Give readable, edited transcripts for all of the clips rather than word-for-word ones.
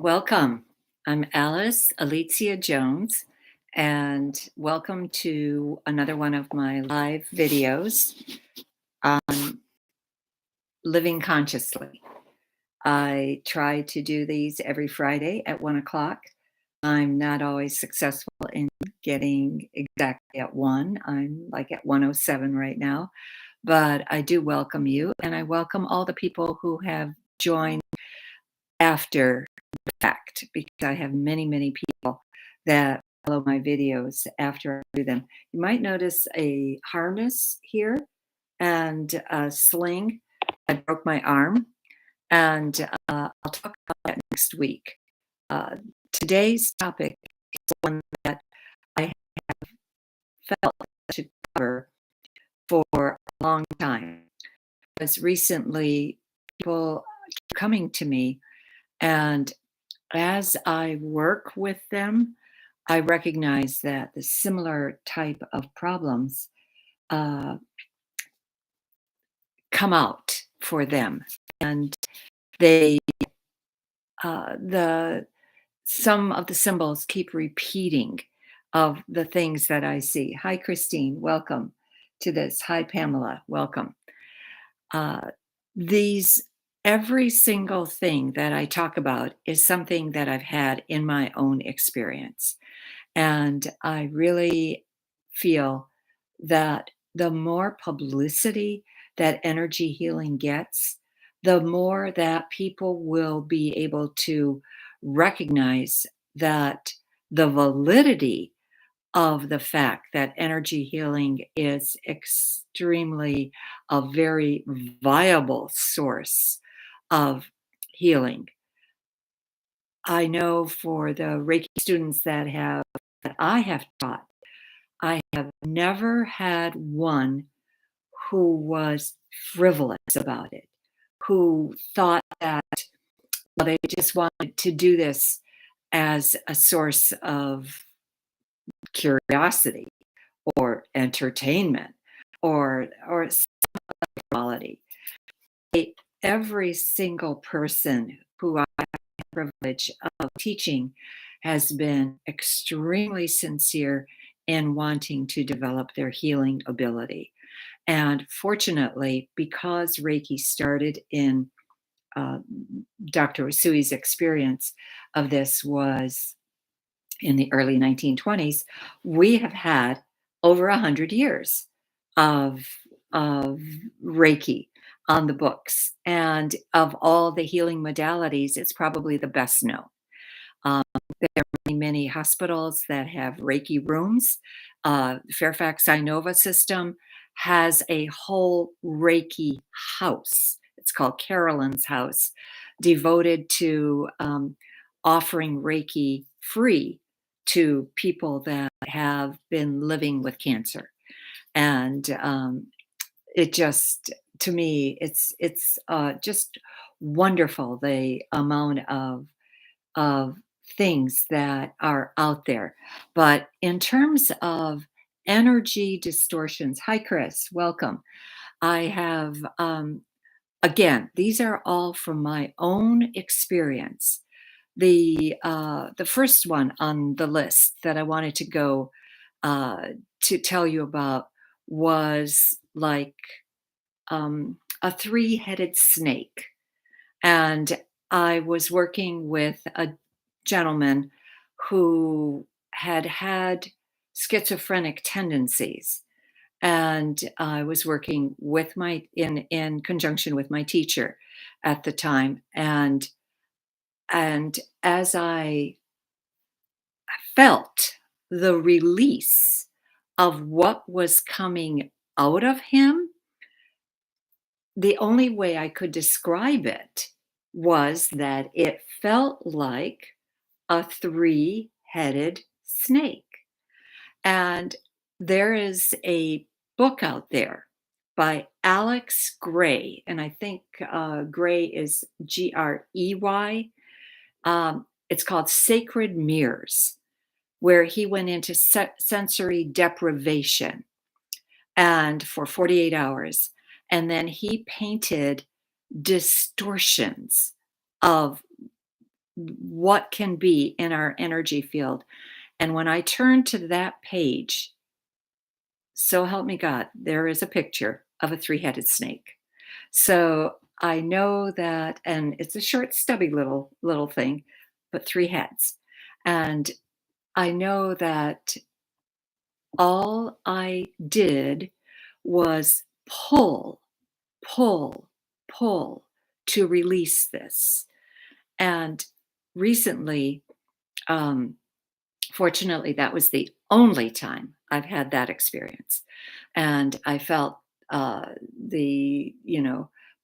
Welcome. I'm Alice Alicia Jones, and welcome to another one of my live videos on living consciously. I try to do these every Friday at 1 o'clock. I'm not always successful in getting exactly at 1. I'm like at 1:07 right now, but I do welcome you, and I welcome all the people who have joined after fact, because I have many, many people that follow my videos after I do them. You might notice a harness here and a sling. I broke my arm, and I'll talk about that next week. Uh, Today's topic is one that I felt I should cover for a long time. Because recently, people keep coming to me, and as I work with them, I recognize that the similar type of problems uh, come out for them, and they the some of the symbols keep repeating of the things that I see. Hi, Christine. Welcome to this. Hi, Pamela. Welcome. Uh, these Every single thing that I talk about is something that I've had in my own experience. And I really feel that the more publicity that energy healing gets, the more that people will be able to recognize that the validity of the fact that energy healing is extremely a very viable source of healing. I know for the Reiki students that I have taught, I have never had one who was frivolous about it, who thought that, well, they just wanted to do this as a source of curiosity or entertainment or quality. Every single person who I have the privilege of teaching has been extremely sincere in wanting to develop their healing ability. And fortunately, because Reiki started in uh, Dr. Usui's experience of this was in the early 1920s, we have had over 100 years of, of Reiki on the books. And of all the healing modalities, it's probably the best known. Um, there are many, many hospitals that have Reiki rooms. Fairfax Inova system has a whole Reiki house. It's called Carolyn's House, devoted to offering Reiki free to people that have been living with cancer. And it just, to me, it's just wonderful the amount of things that are out there. But in terms of energy distortions, hi Chris, welcome. I have again, these are all from my own experience. The first one on the list that I wanted to go uh, to tell you about was like a three-headed snake, and I was working with a gentleman who had had schizophrenic tendencies, and I was working with my in conjunction with my teacher at the time, and as I felt the release of what was coming out of him, the only way I could describe it was that it felt like a three-headed snake. And there is a book out there by Alex Gray, and I think Gray is Grey. It's called Sacred Mirrors, where he went into sensory deprivation and for 48 hours. And then he painted distortions of what can be in our energy field. And when I turn to that page, so help me God, there is a picture of a three-headed snake. So I know that, and it's a short, stubby little thing, but three heads. And I know that all I did was pull, pull, pull to release this. And recently, um, fortunately, that was the only time I've had that experience. And I felt the,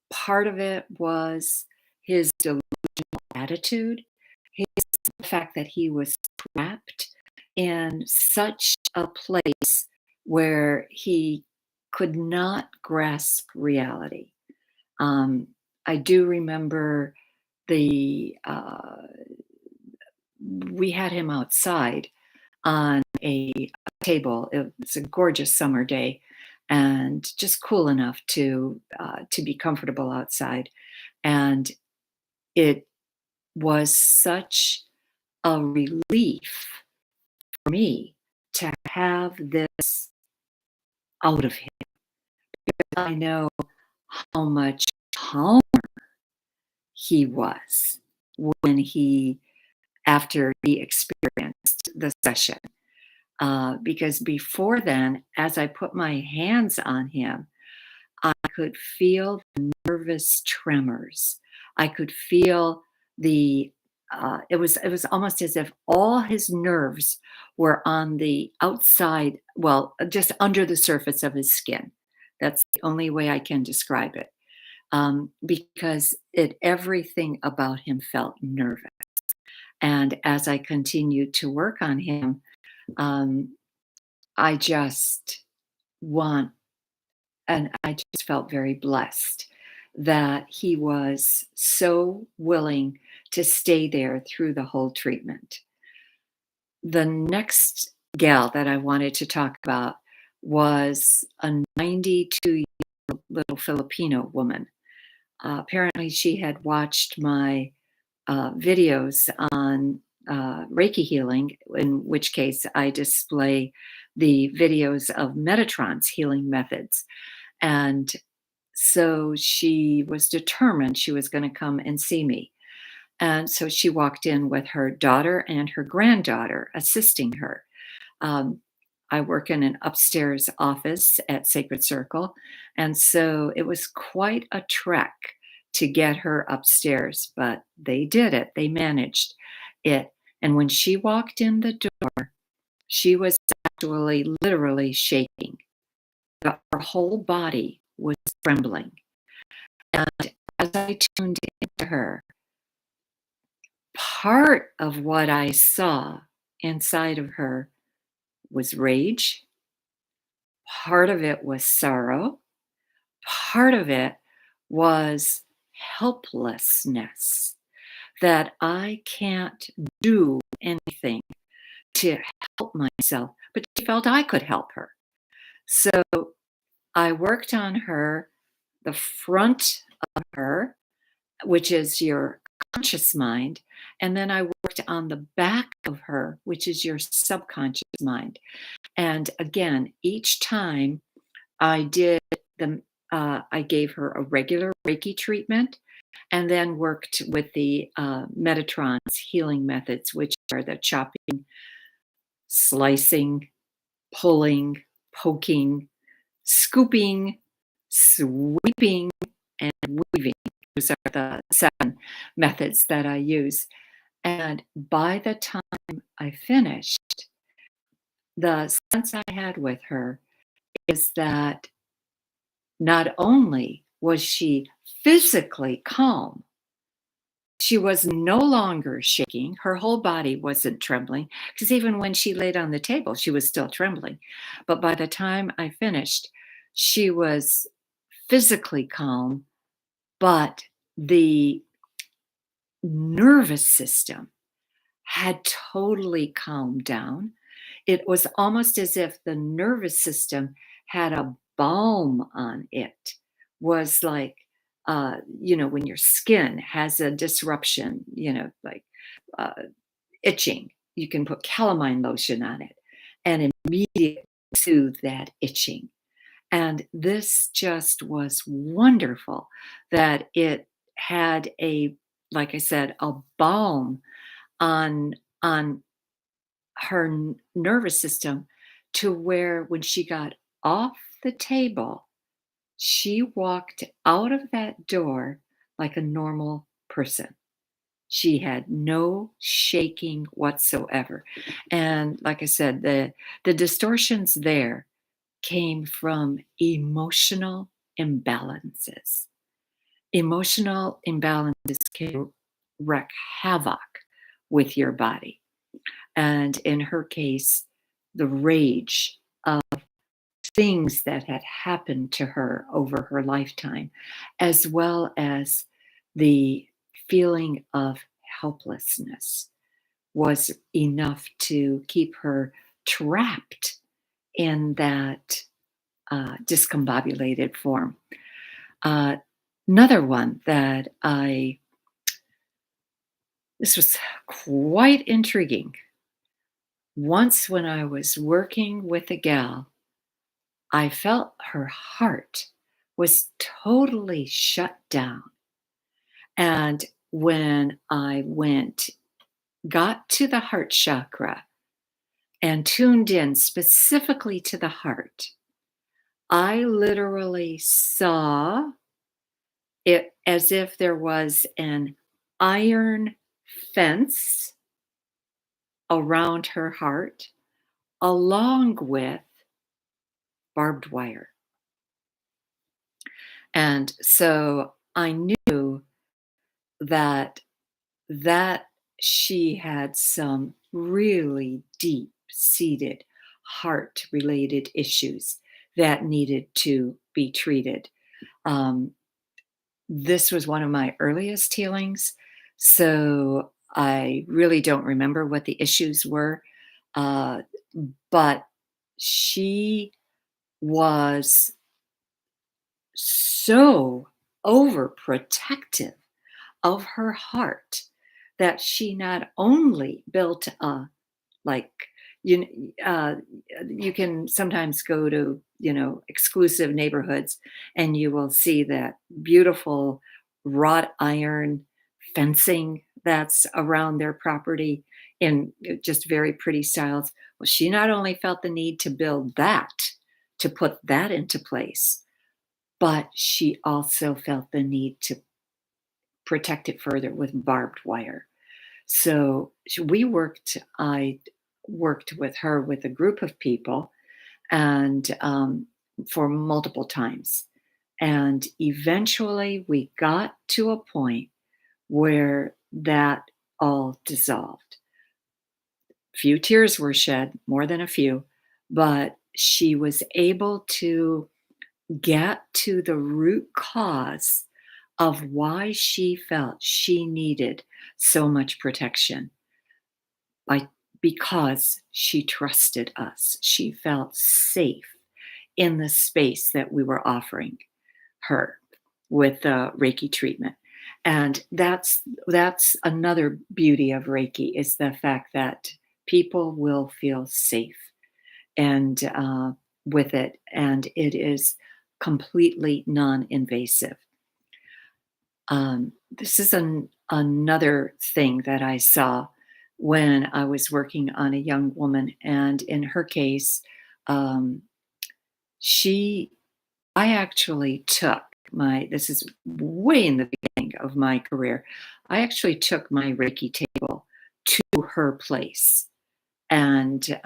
part of it was his attitude, his the fact that he was trapped in such a place where he could not grasp reality. Um, I do remember the we had him outside on a table. It was a gorgeous summer day, and just cool enough to be comfortable outside. And it was such a relief for me to have this out of him. I know how much calmer he was when he after he experienced the session. Because before then, as I put my hands on him, I could feel the nervous tremors. I could feel the it was almost as if all his nerves were on the outside, well, just under the surface of his skin. That's the only way I can describe it. Because everything about him felt nervous. And as I continued to work on him, um, I just want and I just felt very blessed that he was so willing to stay there through the whole treatment. The next gal that I wanted to talk about was a 92-year-old little Filipino woman. Apparently, she had watched my videos on Reiki healing, in which case I display the videos of Metatron's healing methods. And so she was determined she was going to come and see me. And so she walked in with her daughter and her granddaughter assisting her. Um, I work in an upstairs office at Sacred Circle. And so it was quite a trek to get her upstairs, but they did it. They managed it. And when she walked in the door, she was actually literally shaking. Her whole body was trembling. And as I tuned into her, part of what I saw inside of her was rage. Part of it was sorrow. Part of it was helplessness, that I can't do anything to help myself, but she felt I could help her. So I worked on her, the front of her, which is your conscious mind, and then I worked on the back of her, which is your subconscious mind. And again, each time I did I gave her a regular Reiki treatment and then worked with the Metatron's healing methods, which are the chopping, slicing, pulling, poking, scooping, sweeping, and weaving. Those are the 7 methods that I use. And by the time I finished, the sense I had with her is that not only was she physically calm, she was no longer shaking. Her whole body wasn't trembling because even when she laid on the table, she was still trembling. But by the time I finished, she was physically calm, but the nervous system had totally calmed down. It was almost as if the nervous system had a balm on it. Was like, when your skin has a disruption, like itching. You can put calamine lotion on it and immediately soothe that itching. And this just was wonderful that it had a, like I said, a balm on on her nervous system, to where when she got off the table, she walked out of that door like a normal person. She had no shaking whatsoever. And like I said, the distortions there came from emotional imbalances. Emotional imbalances can wreak havoc with your body. And in her case, the rage of things that had happened to her over her lifetime, as well as the feeling of helplessness, was enough to keep her trapped in that discombobulated form. Uh, Another one that this was quite intriguing. Once, when I was working with a gal, I felt her heart was totally shut down. And when I got to the heart chakra and tuned in specifically to the heart, I literally saw it as if there was an iron fence around her heart, along with barbed wire. And so I knew that that she had some really deep seated heart related issues that needed to be treated. Um, this was one of my earliest healings, so I really don't remember what the issues were, uh, but she was so overprotective of her heart that she not only built a, like, you can sometimes go to, exclusive neighborhoods, and you will see that beautiful wrought iron fencing that's around their property in just very pretty styles. Well, she not only felt the need to build that, to put that into place, but she also felt the need to protect it further with barbed wire. So I worked with her with a group of people, and for multiple times. And eventually we got to a point where that all dissolved. Few tears were shed, more than a few, but she was able to get to the root cause of why she felt she needed so much protection, by because she trusted us. She felt safe in the space that we were offering her with the Reiki treatment. And that's another beauty of Reiki, is the fact that people will feel safe and with it, and it is completely non-invasive. This is another thing that I saw when I was working on a young woman, and in her case, um, she I actually took my this is way in the beginning of my career. I actually took my Reiki table to her place, and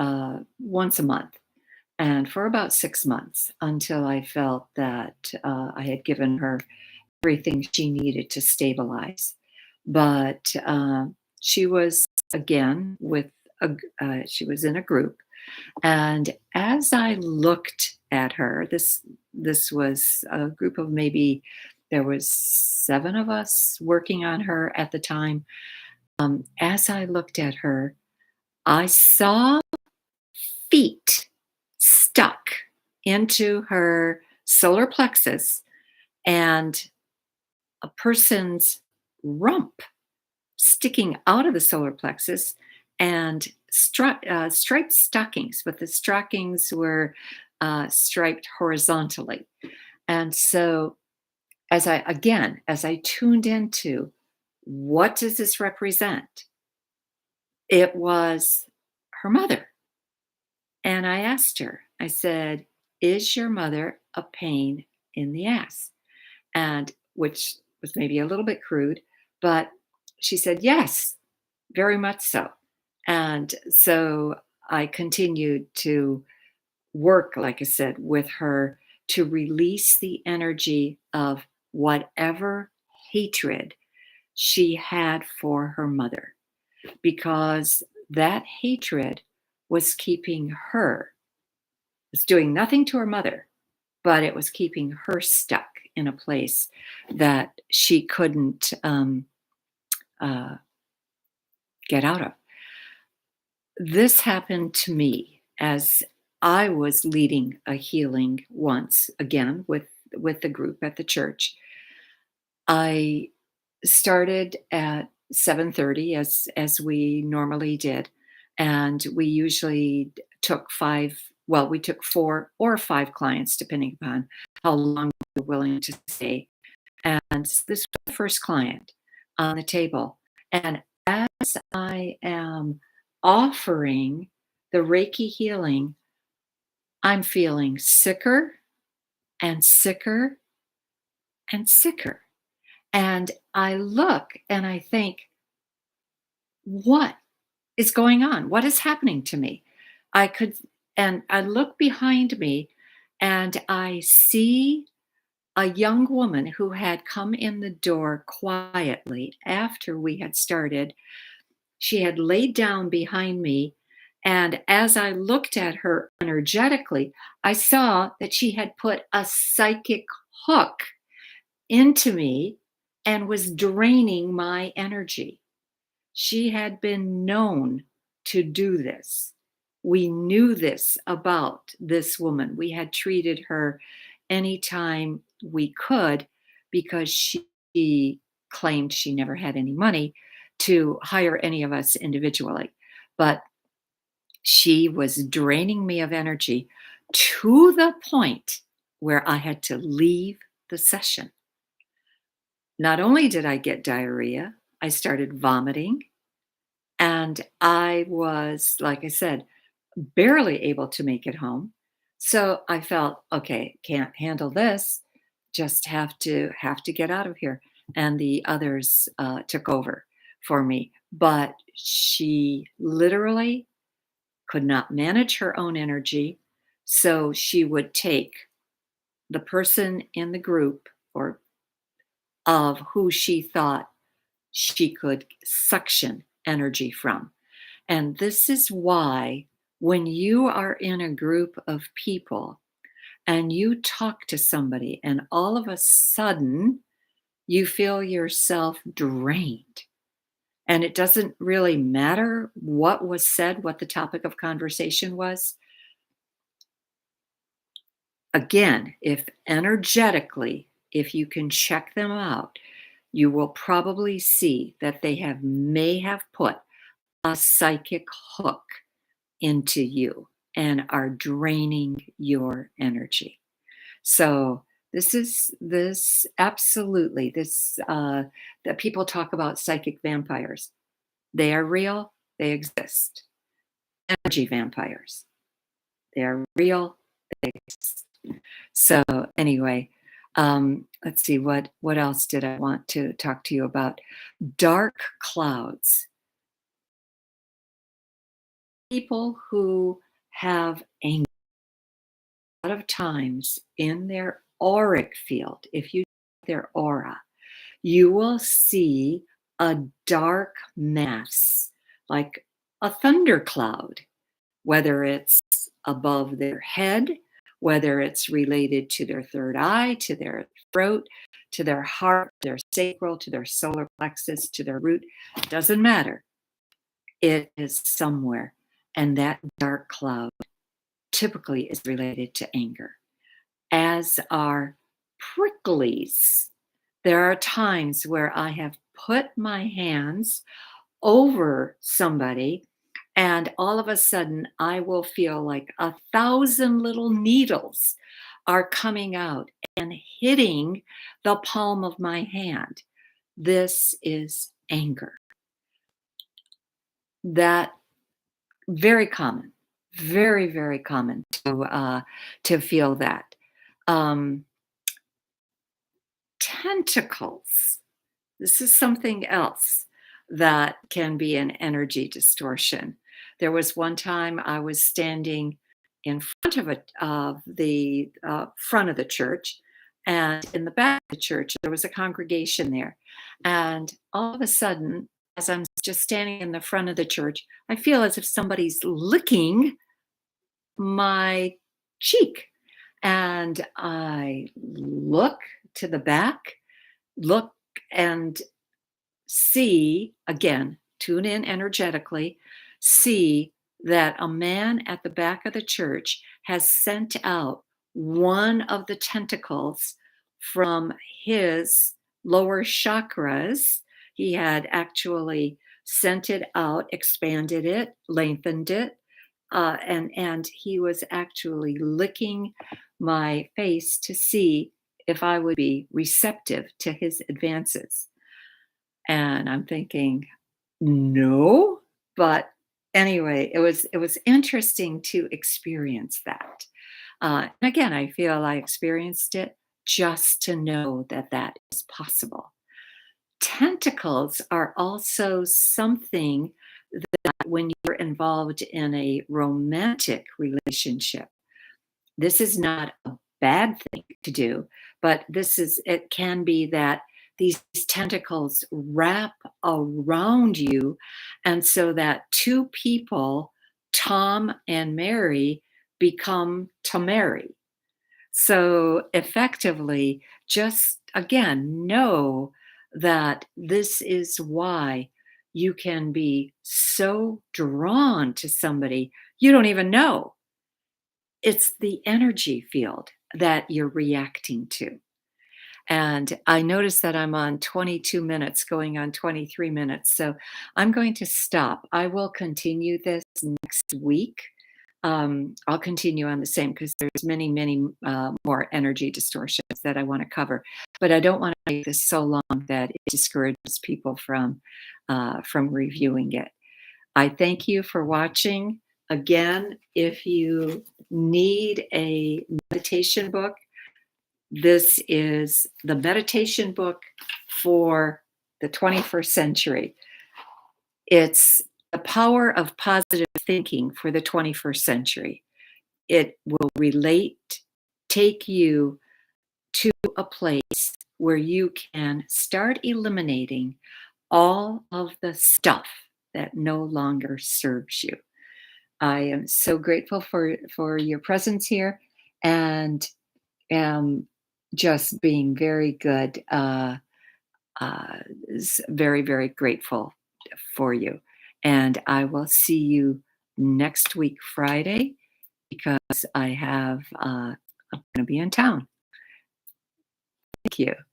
once a month, and for about 6 months, until I felt that I had given her everything she needed to stabilize. But she was, again, she was in a group, and as I looked at her, this was a group of, maybe there was 7 of us working on her at the time. As I looked at her, I saw feet stuck into her solar plexus, and a person's rump sticking out of the solar plexus and striped stockings, but the stockings were striped horizontally. And so, as I tuned into what does this represent, it was her mother. And I asked her, I said, "Is your mother a pain in the ass?" And which was maybe a little bit crude, but she said, "Yes, very much so." And so I continued to work, like I said, with her to release the energy of whatever hatred she had for her mother, because that hatred was keeping her, was doing nothing to her mother, but it was keeping her stuck in a place that she couldn't uh, get out of. This happened to me as I was leading a healing once again with the group at the church. I started at 7:30 as we normally did, and we usually took 5, well, we took 4 or 5 clients depending upon how long we were willing to stay. And this was the first client on the table. And as I am offering the Reiki healing, I'm feeling sicker and sicker and sicker. And I look and I think, what is going on? What is happening to me? I could, and I look behind me and I see a young woman who had come in the door quietly after we had started. She had laid down behind me. And as I looked at her energetically, I saw that she had put a psychic hook into me and was draining my energy. She had been known to do this. We knew this about this woman. We had treated her anytime we could because she claimed she never had any money to hire any of us individually. But she was draining me of energy to the point where I had to leave the session. Not only did I get diarrhea, I started vomiting. And I was, like I said, barely able to make it home. So I felt, okay, can't handle this. Just have to get out of here. And the others took over for me. But she literally could not manage her own energy. So she would take the person in the group or of who she thought she could suction energy from. And this is why when you are in a group of people and you talk to somebody and all of a sudden you feel yourself drained, and it doesn't really matter what was said, what the topic of conversation was. Again, if energetically, if you can check them out, you will probably see that they may have put a psychic hook into you and are draining your energy. So this absolutely this that people talk about psychic vampires. They are real. They exist. Energy vampires. They are real. They exist. So anyway, let's see what else did I want to talk to you about? Dark clouds. People who have anger a lot of times in their auric field, if you their aura, you will see a dark mass, like a thundercloud, whether it's above their head, whether it's related to their third eye, to their throat, to their heart, their sacral, to their solar plexus, to their root, doesn't matter. It is somewhere. And that dark cloud typically is related to anger, as are pricklies. There are times where I have put my hands over somebody, and all of a sudden, I will feel like 1,000 little needles are coming out and hitting the palm of my hand. This is anger. That very common, very, very common to feel that. Um, Tentacles. This is something else that can be an energy distortion. There was one time I was standing in front of the front of the church, and in the back of the church there was a congregation there. And all of a sudden, as I'm just standing in the front of the church, I feel as if somebody's licking my cheek. And I look to the back, look and see again, tune in energetically, see that a man at the back of the church has sent out one of the tentacles from his lower chakras. He had actually sent it out, expanded it, lengthened it, and he was actually licking my face to see if I would be receptive to his advances. And I'm thinking, no, but anyway, it was interesting to experience that. And again, I feel I experienced it just to know that that is possible. Tentacles are also something that when you're involved in a romantic relationship, this is not a bad thing to do, but it can be that these tentacles wrap around you, and so that two people, Tom and Mary, become to marry. So effectively, just again, know that this is why you can be so drawn to somebody you don't even know. It's the energy field that you're reacting to. And I notice that I'm on 22 minutes, going on 23 minutes. So I'm going to stop. I will continue this next week. I'll continue on the same because there's many, many more energy distortions that I want to cover. But I don't want to make this so long that it discourages people from reviewing it. I thank you for watching. Again, if you need a meditation book, this is the meditation book for the 21st century. It's the power of positive thinking for the 21st century. It will take you to a place where you can start eliminating all of the stuff that no longer serves you. I am so grateful for your presence here, and am just being very good. Uh, Very, very grateful for you. And I will see you next week, Friday, because I'm going to be in town. Thank you.